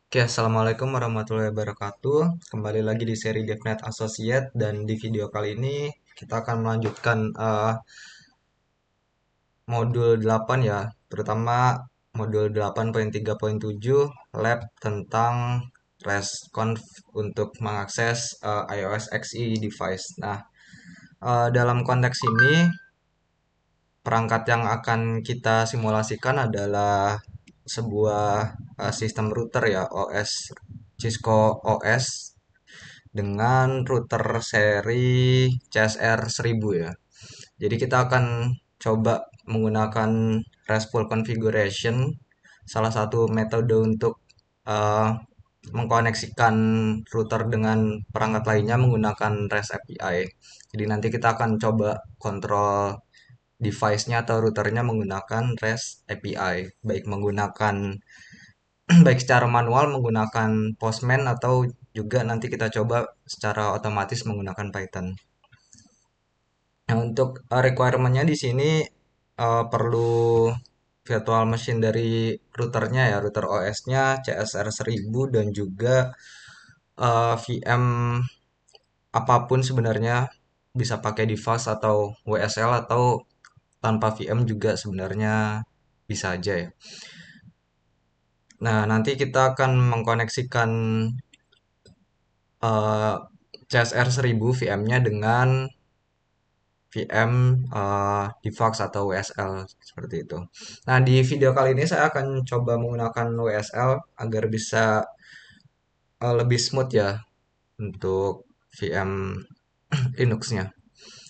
Oke, Assalamualaikum warahmatullahi wabarakatuh. Kembali lagi di seri DevNet Associate dan di video kali ini kita akan melanjutkan modul 8 ya, terutama modul 8.3.7 lab tentang RESTconf untuk mengakses iOS XE device. Nah, dalam konteks ini perangkat yang akan kita simulasikan adalah sebuah sistem router ya, OS Cisco OS dengan router seri CSR 1000 ya. Jadi kita akan coba menggunakan RESTful configuration, salah satu metode untuk uh, mengkoneksikan router dengan perangkat lainnya menggunakan REST API. Jadi nanti kita akan coba kontrol device-nya atau routernya menggunakan REST API, baik menggunakan baik secara manual menggunakan Postman atau juga nanti kita coba secara otomatis menggunakan Python. Nah, untuk requirement-nya di sini perlu virtual machine dari routernya ya, router OS-nya CSR 1000 dan juga VM apapun sebenarnya bisa pakai device atau WSL atau tanpa VM juga sebenarnya bisa aja ya. Nah, nanti kita akan mengkoneksikan eh, CSR 1000 VM-nya dengan VM default atau WSL seperti itu. Nah, di video kali ini saya akan coba menggunakan WSL agar bisa lebih smooth ya untuk VM Linux-nya.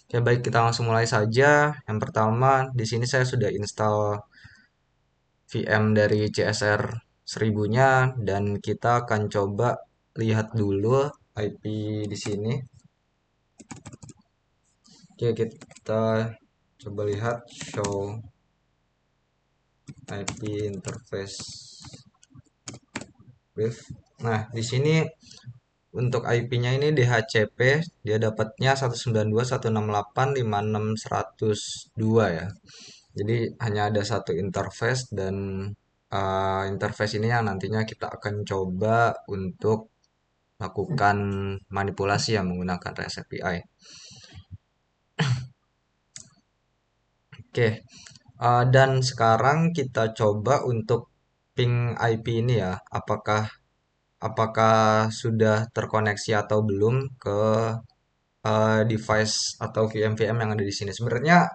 Oke, baik kita langsung mulai saja. Yang pertama, di sini saya sudah install VM dari CSR 1000-nya dan kita akan coba lihat dulu IP di sini. Oke, kita coba lihat show IP interface brief. Nah, di sini untuk IP-nya ini DHCP, dia dapatnya 192.168.56.102 ya. Jadi hanya ada satu interface dan interface ini yang nantinya kita akan coba untuk lakukan manipulasi yang menggunakan REST API. Oke, dan sekarang kita coba untuk ping IP ini ya, apakah apakah sudah terkoneksi atau belum ke device atau VM-VM yang ada di sini. Sebenarnya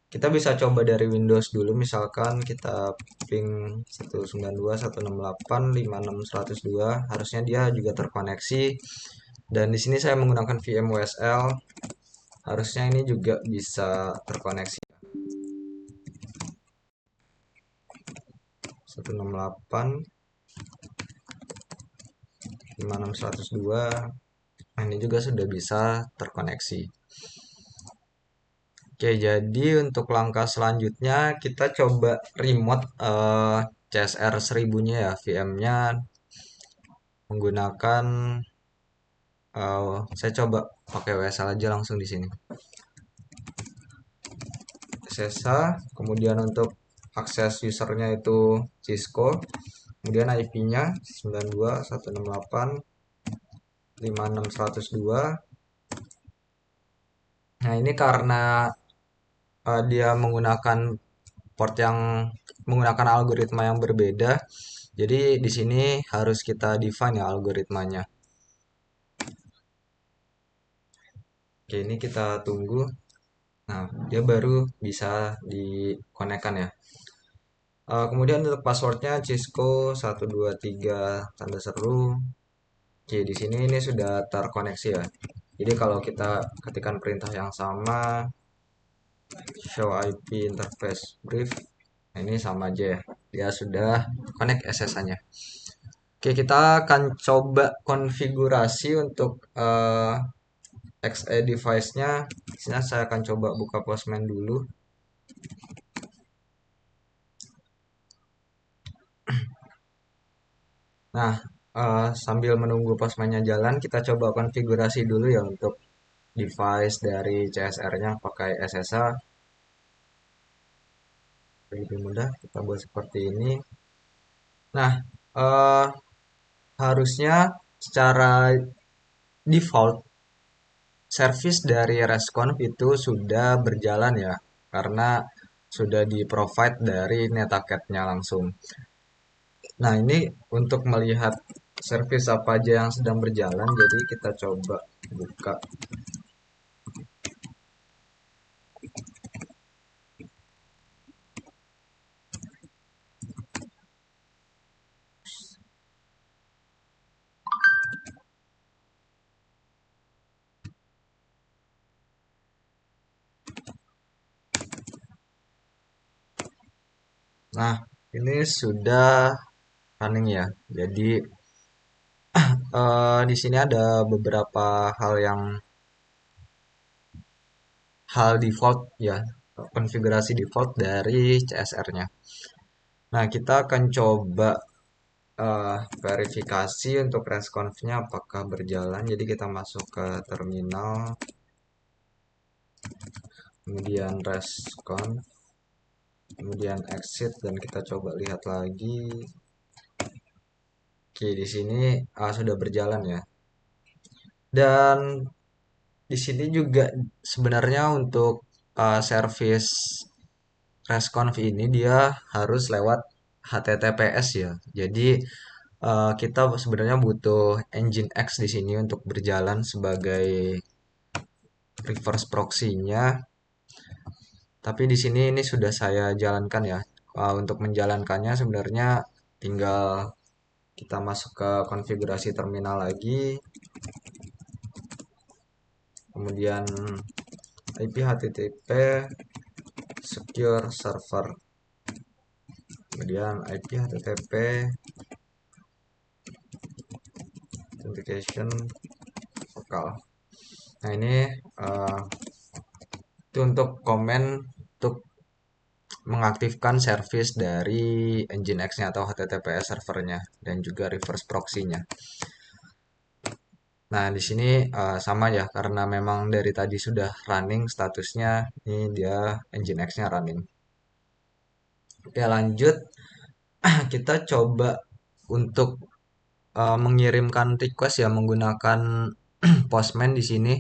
kita bisa coba dari Windows dulu, misalkan kita ping 192.168.56.102, harusnya dia juga terkoneksi. Dan di sini saya menggunakan VMwSL, harusnya ini juga bisa terkoneksi. 168.56.102. Nah, ini juga sudah bisa terkoneksi. Oke, jadi untuk langkah selanjutnya kita coba remote CSR 1000-nya ya, VM-nya menggunakan saya coba pakai WSL aja langsung di sini. SSH, kemudian untuk akses usernya itu Cisco, kemudian IP-nya 92.168.56.102. Nah, ini karena dia menggunakan port yang menggunakan algoritma yang berbeda. Jadi di sini harus kita define ya algoritmanya. Oke, ini kita tunggu. Nah, dia baru bisa dikonekkan ya. Kemudian untuk passwordnya Cisco 123 tanda seru. Oke, di sini ini sudah terkoneksi ya. Jadi kalau kita ketikkan perintah yang sama, show IP interface brief, nah ini sama aja ya. Dia sudah connect SSH-nya. Oke, kita akan coba konfigurasi untuk XE device-nya. Di sini saya akan coba buka Postman dulu. Nah, sambil menunggu Postman-nya jalan, kita coba konfigurasi dulu ya untuk device dari CSR-nya pakai SSH. Lebih mudah, kita buat seperti ini. Nah, eh, harusnya secara default service dari Resconf itu sudah berjalan ya, karena sudah di-provide dari Netacad-nya langsung. Nah, ini untuk melihat service apa aja yang sedang berjalan, jadi kita coba buka. Nah, ini sudah running ya. Jadi di sini ada beberapa hal default ya, konfigurasi default dari CSR-nya. Nah, kita akan coba verifikasi untuk responsnya apakah berjalan. Jadi kita masuk ke terminal, kemudian respon, kemudian exit dan kita coba lihat lagi. Oke, di sini sudah berjalan ya. Dan di sini juga sebenarnya untuk service Resconf ini dia harus lewat HTTPS ya. Jadi kita sebenarnya butuh Nginx di sini untuk berjalan sebagai reverse proxy-nya. Tapi di sini ini sudah saya jalankan ya. Untuk menjalankannya sebenarnya tinggal kita masuk ke konfigurasi terminal lagi, kemudian IP HTTP secure server, kemudian IP HTTP authentication lokal. Nah ini uh, itu untuk komen untuk mengaktifkan service dari Nginx-nya atau HTTPS servernya dan juga reverse proxy-nya. Nah, di sini sama ya karena memang dari tadi sudah running statusnya, ini dia Nginx-nya running. Oke, lanjut kita coba untuk mengirimkan request ya menggunakan Postman di sini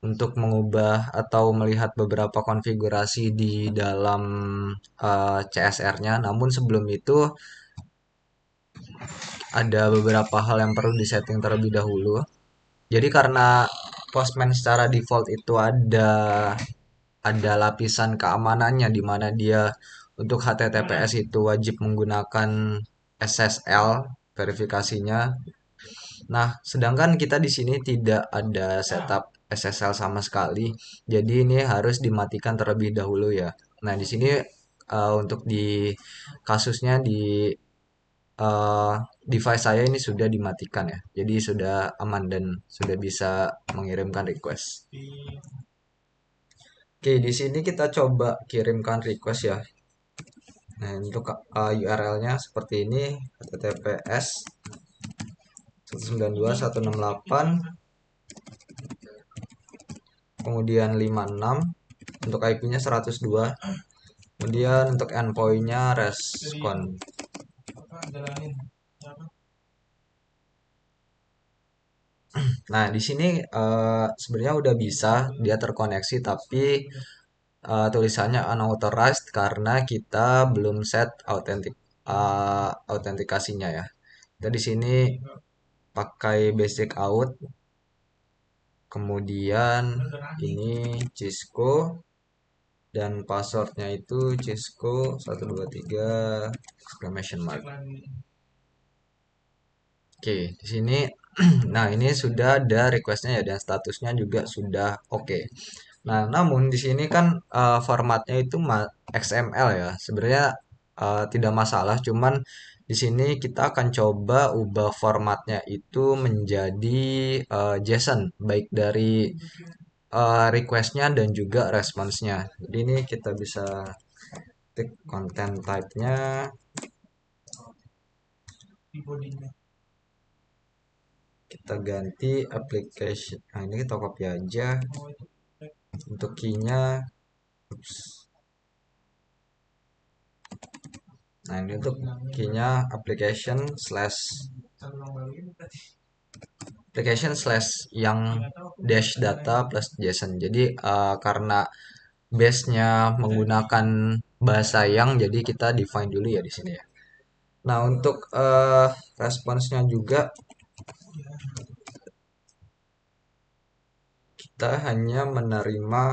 untuk mengubah atau melihat beberapa konfigurasi di dalam CSR-nya. Namun sebelum itu ada beberapa hal yang perlu disetting terlebih dahulu. Jadi karena Postman secara default itu ada lapisan keamanannya di mana dia untuk HTTPS itu wajib menggunakan SSL verifikasinya. Nah, sedangkan kita di sini tidak ada setup SSL sama sekali. Jadi ini harus dimatikan terlebih dahulu ya. Nah, di sini untuk di kasusnya di eh, device saya ini sudah dimatikan ya. Jadi sudah aman dan sudah bisa mengirimkan request. Oke, di sini kita coba kirimkan request ya. Nah, untuk URL-nya seperti ini, https 192.168 kemudian 56 untuk IP-nya 102, kemudian untuk endpoint-nya respon. Nah, di sini sebenarnya udah bisa dia terkoneksi tapi tulisannya unauthorized karena kita belum set autentikasinya ya. Kita di sini pakai basic auth, kemudian ini Cisco dan passwordnya itu Cisco 123 exclamation mark. Oke, di sini nah ini sudah ada requestnya ya dan statusnya juga sudah oke. Nah, namun di sini kan formatnya itu XML ya. Sebenarnya tidak masalah, cuman di sini kita akan coba ubah formatnya itu menjadi JSON, baik dari requestnya dan juga responsnya. Jadi ini kita bisa ketik content type-nya, kita ganti application. Nah, ini kita copy aja untuk key-nya. Ups. Nah, ini untuk key-nya application slash yang dash data plus JSON. Jadi karena base-nya menggunakan bahasa yang, jadi kita define dulu ya di sini ya. Nah, untuk responsnya juga kita hanya menerima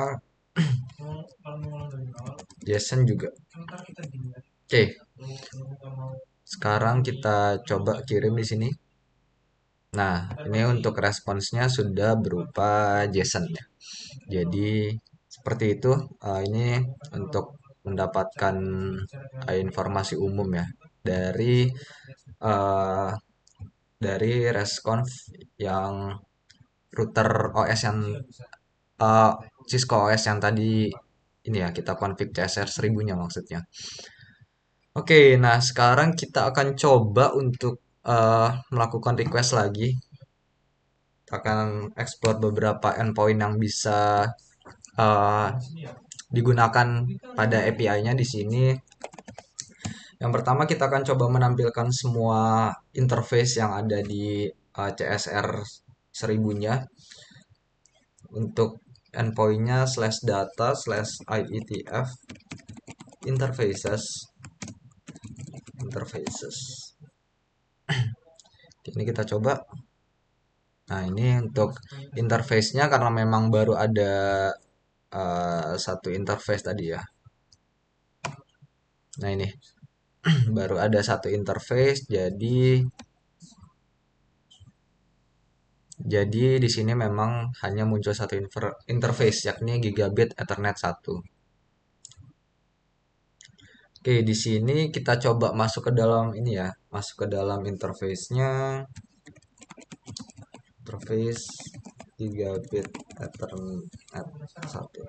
JSON juga. Oke, sekarang kita coba kirim di sini. Nah, ini untuk responsnya sudah berupa JSON ya. Jadi seperti itu. Ini untuk mendapatkan informasi umum ya uh, dari resconf yang router OS yang uh, Cisco OS yang tadi ini ya kita config CSR 1000-nya maksudnya. Oke, nah sekarang kita akan coba untuk melakukan request lagi. Kita akan explore beberapa endpoint yang bisa uh, digunakan pada API-nya di sini. Yang pertama kita akan coba menampilkan semua interface yang ada di CSR 1000-nya. Untuk endpointnya slash data slash IETF interfaces. Ini kita coba. Nah, ini untuk interface-nya karena memang baru ada satu interface tadi ya. Nah, ini baru ada satu interface, jadi di sini memang hanya muncul satu interface yakni gigabit Ethernet 1. Oke, di sini kita coba masuk ke dalam ini ya, masuk ke dalam interface-nya. Interface gigabit Ethernet 1.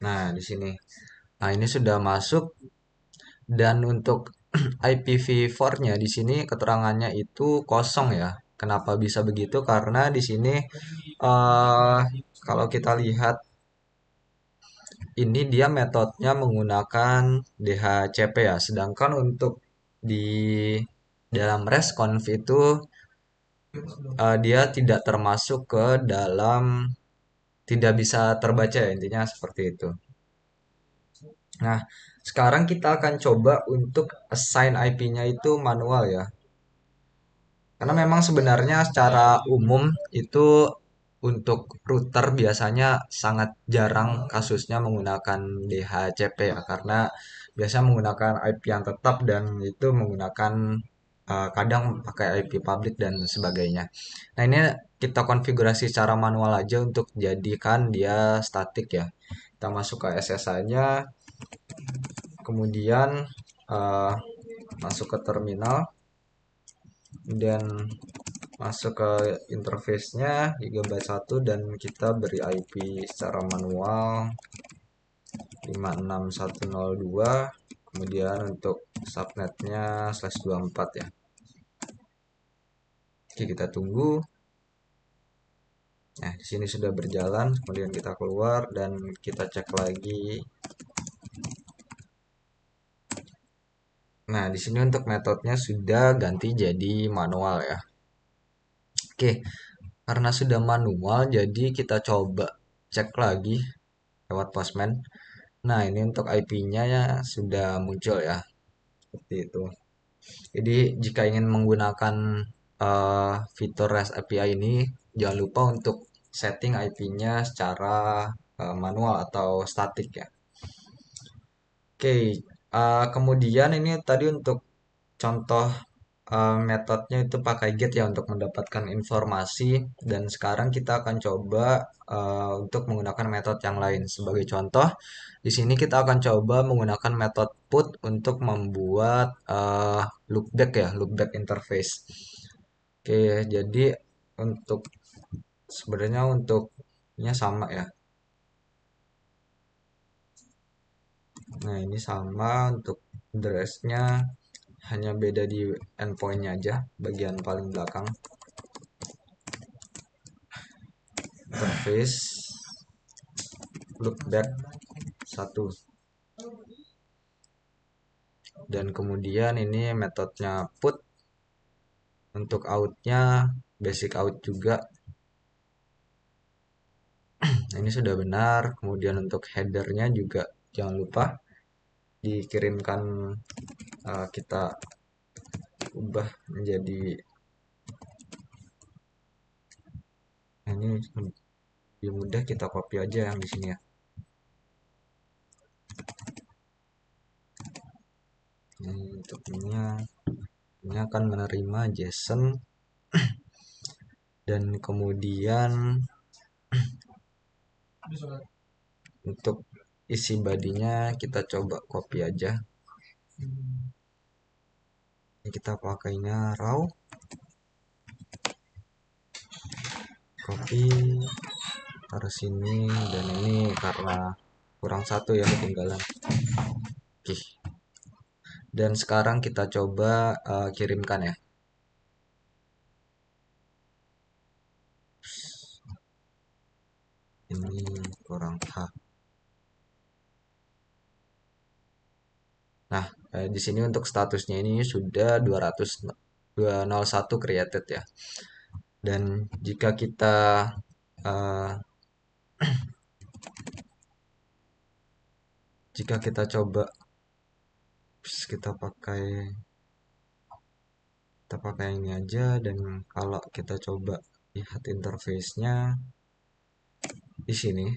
Nah, di sini. Nah, ini sudah masuk dan untuk IPv4-nya di sini keterangannya itu kosong ya. Kenapa bisa begitu? Karena di sini uh, kalau kita lihat ini dia metodenya menggunakan DHCP ya. Sedangkan untuk di dalam RESTconf itu dia tidak termasuk ke dalam, tidak bisa terbaca ya, intinya seperti itu. Nah, sekarang kita akan coba untuk assign IP-nya itu manual ya. Karena memang sebenarnya secara umum itu untuk router biasanya sangat jarang kasusnya menggunakan DHCP ya. Karena biasanya menggunakan IP yang tetap dan itu menggunakan kadang pakai IP public dan sebagainya. Nah, ini kita konfigurasi secara manual aja untuk jadikan dia statik ya. Kita masuk ke SSH-nya, kemudian uh, masuk ke terminal, dan masuk ke interface-nya gigabyte 1 dan kita beri IP secara manual 56102, kemudian untuk subnetnya /24 ya. Oke, kita tunggu. Nah, di sini sudah berjalan, kemudian kita keluar dan kita cek lagi. Nah, di sini untuk metodenya sudah ganti jadi manual ya. Oke, karena sudah manual, jadi kita coba cek lagi lewat Postman. Nah, ini untuk IP-nya ya sudah muncul ya, seperti itu. Jadi, jika ingin menggunakan fitur REST API ini, jangan lupa untuk setting IP-nya secara manual atau statik ya. Oke, kemudian ini tadi untuk contoh metodenya itu pakai get ya untuk mendapatkan informasi, dan sekarang kita akan coba untuk menggunakan metode yang lain. Sebagai contoh, di sini kita akan coba menggunakan metode put untuk membuat loopback ya, loopback interface. Oke, jadi untuk sebenarnya untuknya sama ya. Nah, ini sama untuk address-nya, hanya beda di endpoint-nya aja, bagian paling belakang. Interface loopback 1. Dan kemudian ini metodenya put, untuk outnya basic out juga. Nah, ini sudah benar. Kemudian untuk headernya juga jangan lupa dikirimkan, kita ubah menjadi, nah, ini lebih mudah kita copy aja yang di sini ya. Ini untuk ini akan menerima JSON, dan kemudian untuk isi badinya kita coba copy aja. Ini kita pakainya raw, copy taruh sini, dan ini karena kurang satu ya ketinggalan. Oke, dan sekarang kita coba kirimkan ya. Ini kurang H. Nah, di sini untuk statusnya ini sudah 201 created ya. Dan jika kita eh, coba kita pakai ini aja, dan kalau kita coba lihat interface-nya di sini,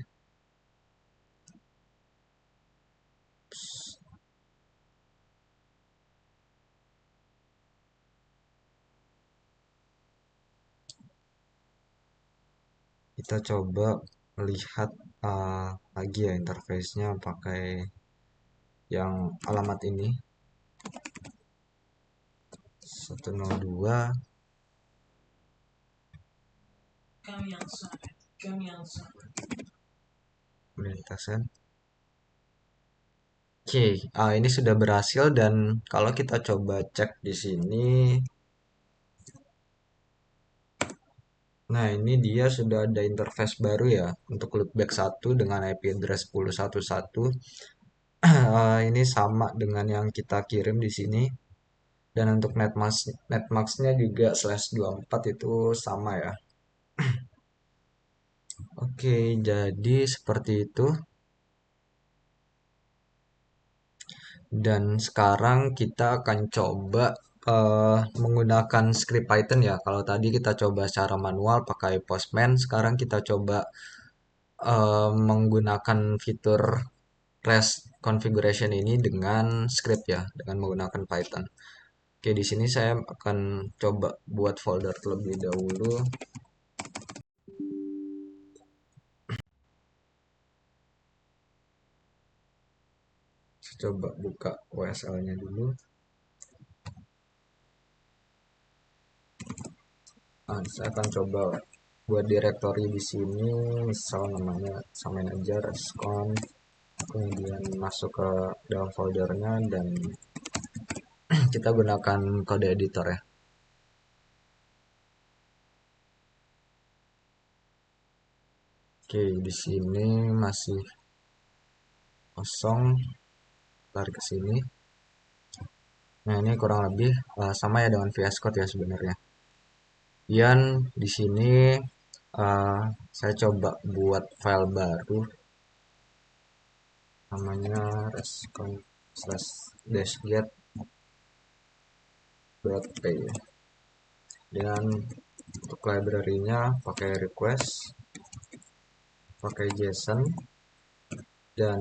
kita coba melihat lagi ya interface-nya pakai yang alamat ini 102 lintasan. Oke, ini sudah berhasil, dan kalau kita coba cek di sini, nah ini dia sudah ada interface baru ya untuk loopback 1 dengan IP address 10.1.1. Ini sama dengan yang kita kirim di sini, dan untuk netmasknya juga /24 itu sama ya. Oke, jadi seperti itu. Dan sekarang kita akan coba menggunakan script Python ya. Kalau tadi kita coba secara manual pakai Postman, sekarang kita coba menggunakan fitur REST configuration ini dengan script ya, dengan menggunakan Python. Oke, di sini saya akan coba buat folder terlebih dahulu. Saya coba buka WSL-nya dulu. Saya akan coba buat directory di sini, misal namanya samain aja respon, kemudian masuk ke dalam foldernya, dan kita gunakan kode editor ya. Oke, di sini masih kosong, tarik ke sini. Nah, ini kurang lebih sama ya dengan VS Code ya sebenarnya. Kemudian di sini uh, saya coba buat file baru namanya rescon/get.py, dan untuk library-nya pakai request, pakai JSON, dan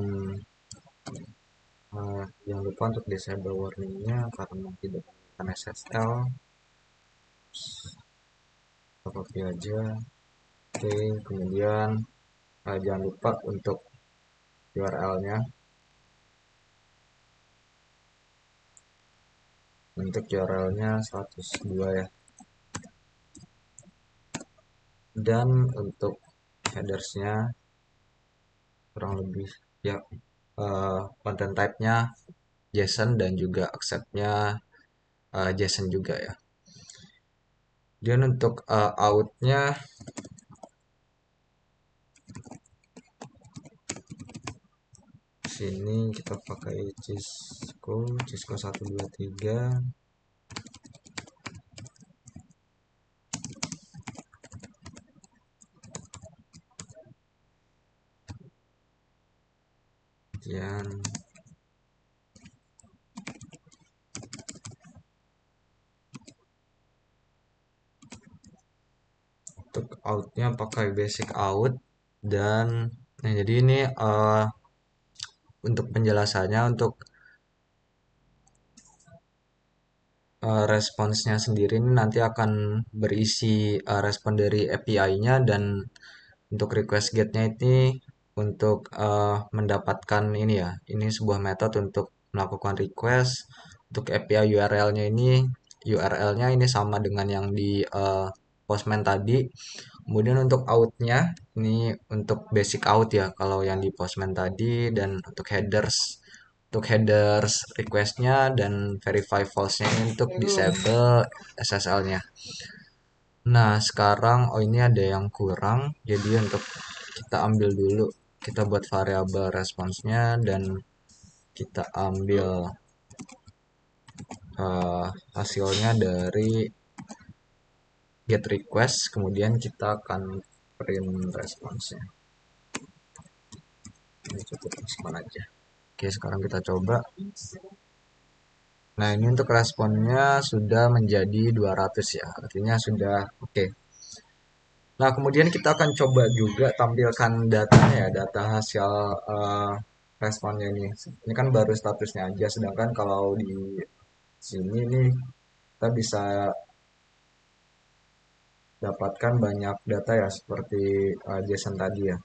jangan lupa untuk disable warningnya karena tidak menggunakan SSL. Kita copy aja. Oke, kemudian jangan lupa untuk URL-nya. Untuk URL-nya 102 ya. Dan untuk headers-nya kurang lebih ya, content type-nya JSON, dan juga accept-nya JSON juga ya. Dan untuk out-nya sini kita pakai Cisco 123. Kemudian untuk outnya pakai basic out. Dan nah jadi ini untuk penjelasannya, untuk responsnya sendiri ini nanti akan berisi respon dari API-nya, dan untuk request get-nya ini untuk mendapatkan ini ya, ini sebuah metode untuk melakukan request. Untuk API URL-nya ini sama dengan yang di Postman tadi. Kemudian untuk out-nya ini untuk basic out ya kalau yang di Postman tadi. Dan untuk headers request-nya dan verify false-nya ini untuk disable SSL-nya. Nah, sekarang ini ada yang kurang. Jadi untuk kita ambil dulu, kita buat variabel responsnya, dan kita ambil hasilnya dari get request, kemudian kita akan print responsnya. Ini cukup respon aja. Oke, sekarang kita coba. Nah, ini untuk responnya sudah menjadi 200 ya, artinya sudah oke. Nah, kemudian kita akan coba juga tampilkan datanya ya, data hasil responnya ini. Ini kan baru statusnya aja, sedangkan kalau di sini nih kita bisa dapatkan banyak data ya, seperti JSON tadi ya.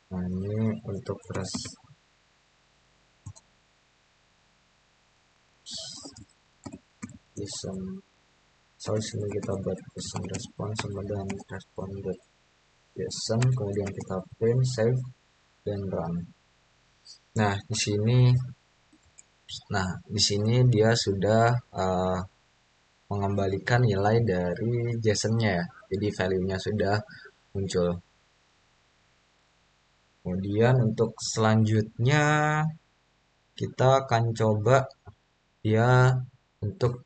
Nah, ini untuk JSON. So, sini kita buat JSON respon sama dengan respon.json, kemudian kita print, save, dan run. Nah, di sini dia sudah mengembalikan nilai dari JSON-nya ya. Jadi value-nya sudah muncul. Kemudian untuk selanjutnya kita akan coba dia untuk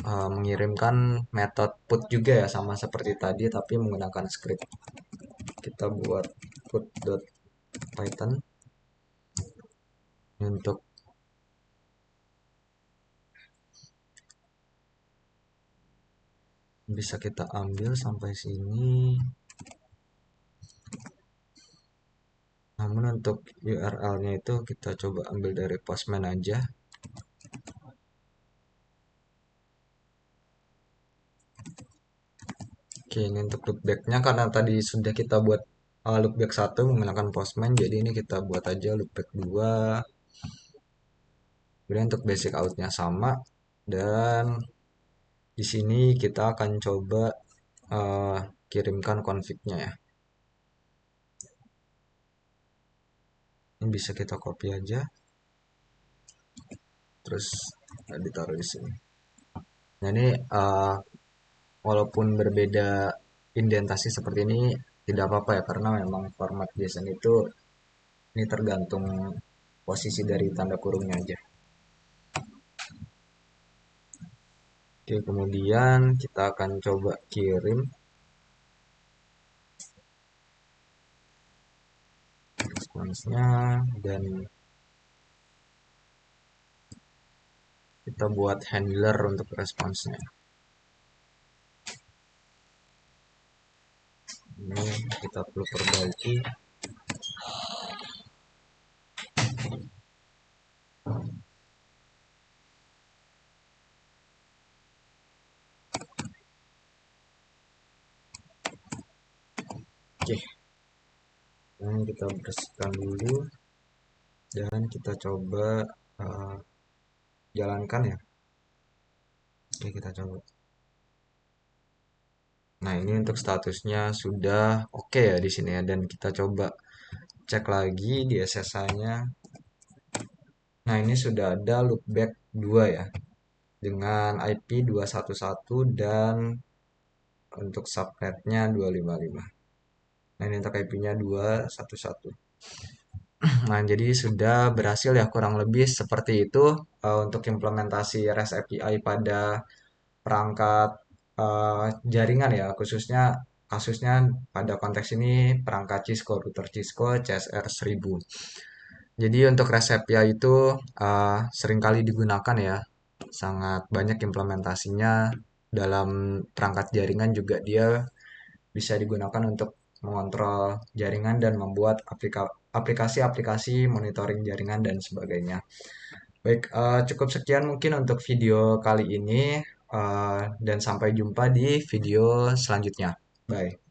mengirimkan metode put juga ya, sama seperti tadi tapi menggunakan script. Kita buat put.python untuk bisa kita ambil sampai sini. Namun untuk URL-nya itu kita coba ambil dari Postman aja. Oke, ini untuk loopback-nya karena tadi sudah kita buat loopback 1 menggunakan Postman, jadi ini kita buat aja loopback 2. Kemudian untuk basic out-nya sama, dan di sini kita akan coba kirimkan config-nya ya. Ini bisa kita copy aja, terus ditaruh di sini. Nah, ini walaupun berbeda indentasi seperti ini tidak apa-apa ya, karena memang format JSON itu ini tergantung posisi dari tanda kurungnya aja. Oke, kemudian kita akan coba kirim responsnya, dan kita buat handler untuk responsnya. Ini kita perlu perbaiki. Oke, ini kita bersihkan dulu, dan kita coba jalankan ya. Oke, kita coba. Nah, ini untuk statusnya sudah oke ya di sini ya, dan kita coba cek lagi di SSH-nya. Nah, ini sudah ada loopback 2 ya, dengan IP 211 dan untuk subnetnya 255. Nah, ini untuk IP-nya 211. Nah, jadi sudah berhasil ya kurang lebih seperti itu untuk implementasi REST API pada perangkat jaringan ya, khususnya kasusnya pada konteks ini perangkat Cisco, router Cisco CSR 1000. Jadi untuk REST API itu seringkali digunakan ya, sangat banyak implementasinya dalam perangkat jaringan juga dia bisa digunakan untuk mengontrol jaringan dan membuat aplikasi-aplikasi monitoring jaringan dan sebagainya. Baik, cukup sekian mungkin untuk video kali ini, dan sampai jumpa di video selanjutnya. Bye.